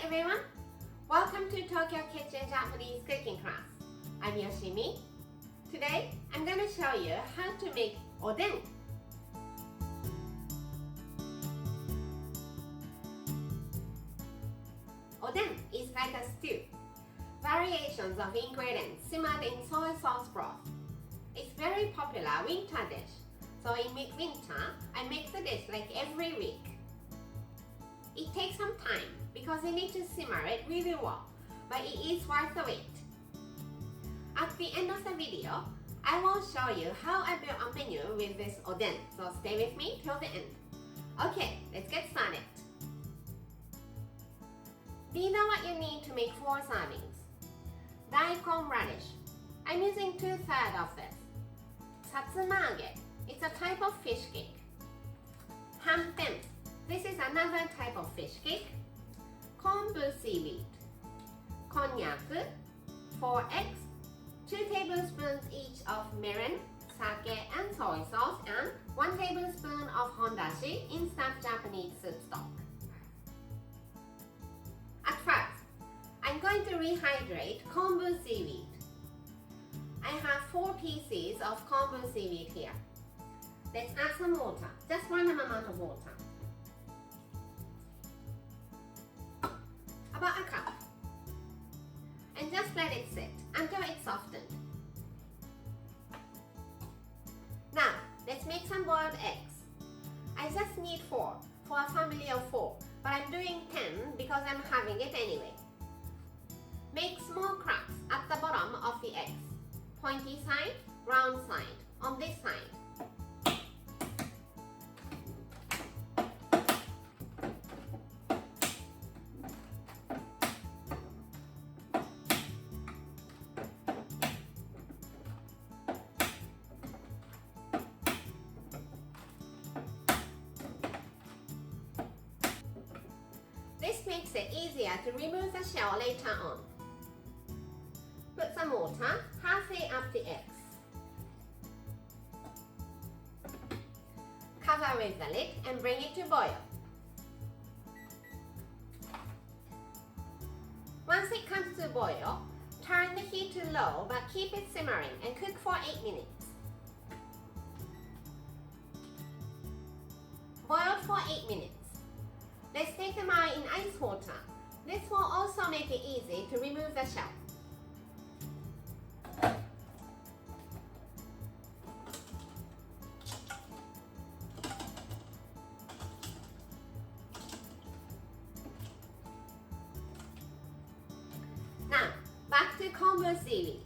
everyone! Welcome to Tokyo Kitchen Japanese cooking class. I'm Yoshimi. Today, I'm going to show you how to make oden. Oden is like a stew. Variations of ingredients simmered in soy sauce broth. It's very popular winter dish. So in midwinter, I make the dish like every week. It takes some time because you need to simmer it really well, but it is worth the wait. At the end of the video, I will show you how I built a menu with this oden, so stay with me till the end. Okay, let's get started. These are what you need to make 4 servings. Daikon radish. I'm using 2/3 of this. Satsumage. It's a type of fish cake. Hanpen. This is another type of fish cake. Kombu seaweed. Konnyaku. 4 eggs. 2 tablespoons each of mirin, sake and soy sauce, and 1 tablespoon of hondashi, instant Japanese soup stock. At first, I'm going to rehydrate kombu seaweed. I have 4 pieces of kombu seaweed here. Let's add some water, just random amount of water. About a cup. And just let it sit until it's softened. Now, let's make some boiled eggs. I just need 4 for a family of 4, but I'm doing 10 because I'm having it anyway. Make small cracks at the bottom of the eggs. Pointy side, round side, on this side. This makes it easier to remove the shell later on. Put some water halfway up the eggs. Cover with the lid and bring it to boil. Once it comes to boil, turn the heat to low but keep it simmering and cook for 8 minutes. Boil for 8 minutes. Let's take them out in ice water. This will also make it easy to remove the shell. Now, back to kombu seaweed.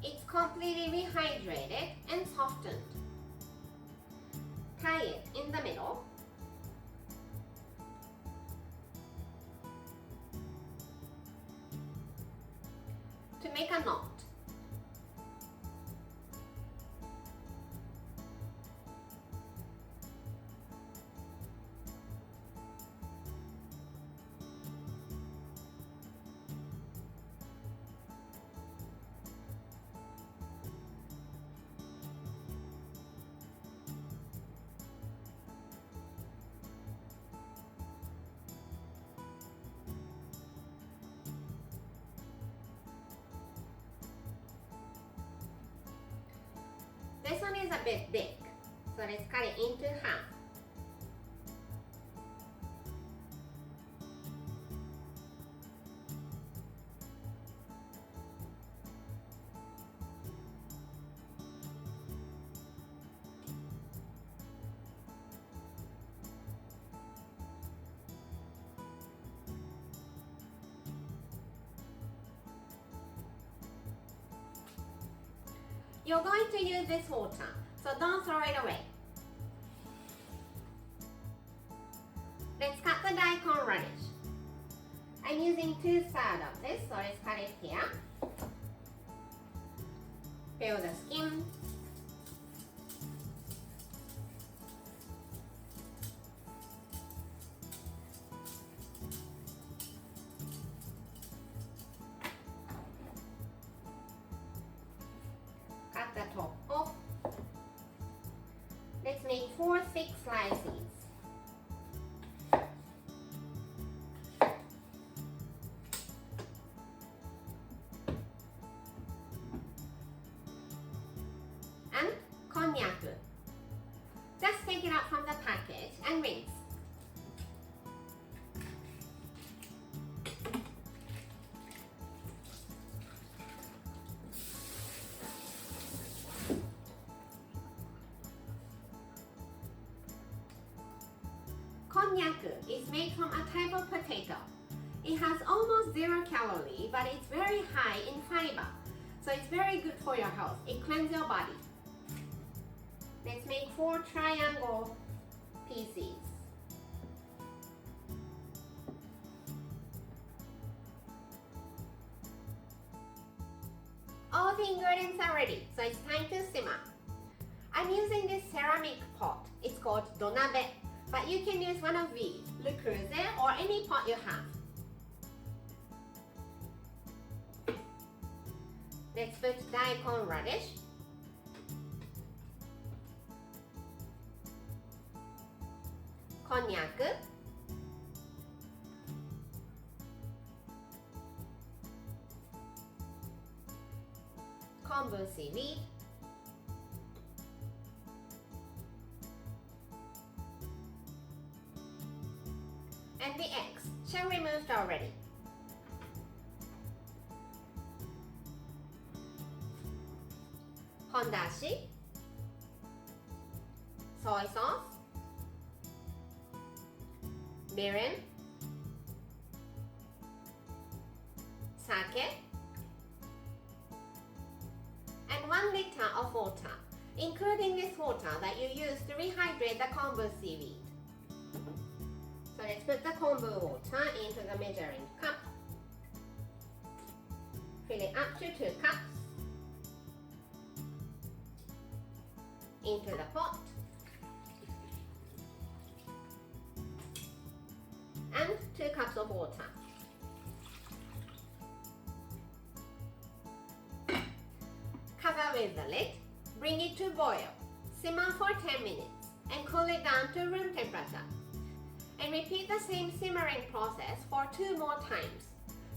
It's completely rehydrated and softened. Tie it in the middle. To make a knot. This one is a bit big, so let's cut it into half. You're going to use this water, so don't throw it away. Let's cut the daikon radish. I'm using 2/3 of this, so let's cut it here. Peel the skin. Cut the top off. Let's make 4 thick slices. rinse. Konnyaku is made from a type of potato. It has almost 0 calorie, but it's very high in fiber. So it's very good for your health. It cleanses your body. Let's make 4 triangle pieces. All the ingredients are ready, so it's time to simmer. I'm using this ceramic pot. It's called donabe, but you can use one of these, le creuset, or any pot you have. Let's put daikon radish, konnyaku, kombu seaweed, and the eggs, shell removed already. Hondashi, soy sauce, mirin, sake, and 1 liter of water, including this water that you use to rehydrate the kombu seaweed. So let's put the kombu water into the measuring cup. Fill it up to 2 cups. Into the pot. And 2 cups of water. Cover with the lid. Bring it to boil. Simmer for 10 minutes and cool it down to room temperature. And repeat the same simmering process for 2 more times.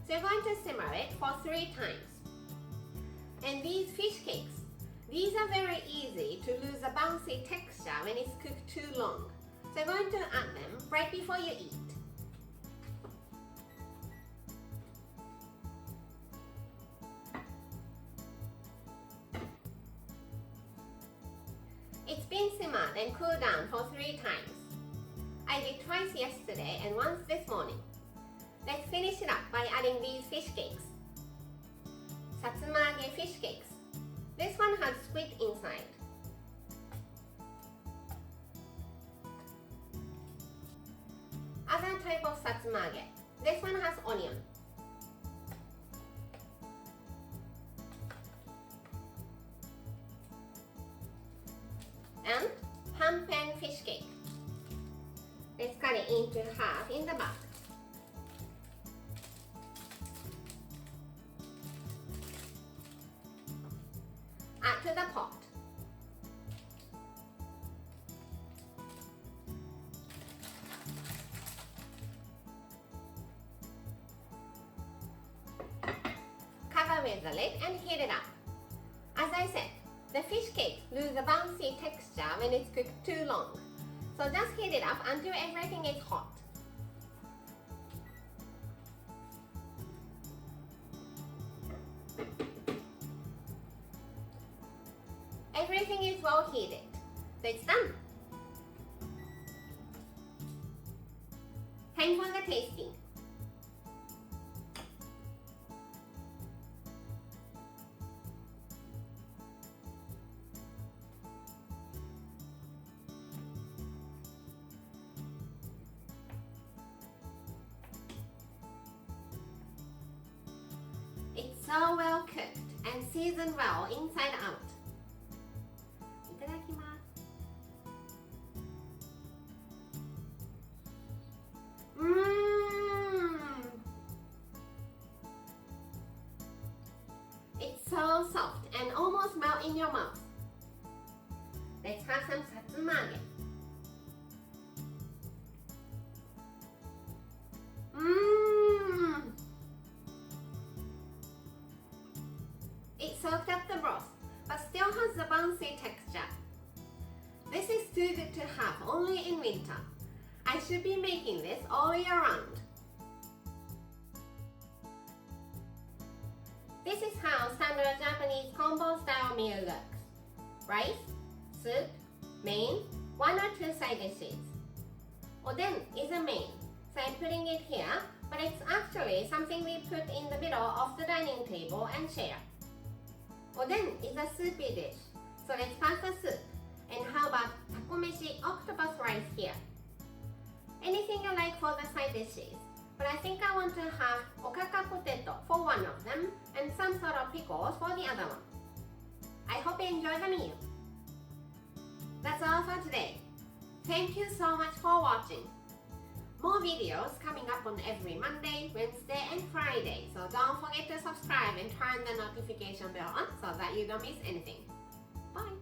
So you're going to simmer it for 3 times. And these fish cakes, these are very easy to lose a bouncy texture when it's cooked too long. So you're going to add them right before you eat. It's been simmered and cooled down for 3 times. I did twice yesterday and once this morning. Let's finish it up by adding these fish cakes. Satsumage fish cakes. This one has squid inside. Other type of satsumage. This one has onion. And hampen fish cake. Let's cut it into half in the back. Add to the pot. Cover with the lid and heat it up. As I said, the fish cake loses a bouncy texture when it's cooked too long. So just heat it up until everything is hot. Everything is well heated, so it's done. Time for the tasting. It's so well cooked and seasoned well inside out. いただきます。It's so soft and almost melt in your mouth. Let's have some satsumage. It soaked up the broth, but still has a bouncy texture. This is too good to have only in winter. I should be making this all year round. This is how standard Japanese combo style meal looks. Rice, soup, main, 1 or 2 side dishes. Oden is a main, so I'm putting it here, but it's actually something we put in the middle of the dining table and share. Oden is a soupy dish, so let's pass the soup. And how about takomeshi octopus rice here? Anything you like for the side dishes, but I think I want to have okaka potato for one of them and some sort of pickles for the other one. I hope you enjoy the meal. That's all for today. Thank you so much for watching. More videos coming up on every Monday, Wednesday, and Friday, so don't forget to subscribe and turn the notification bell on so that you don't miss anything. Bye!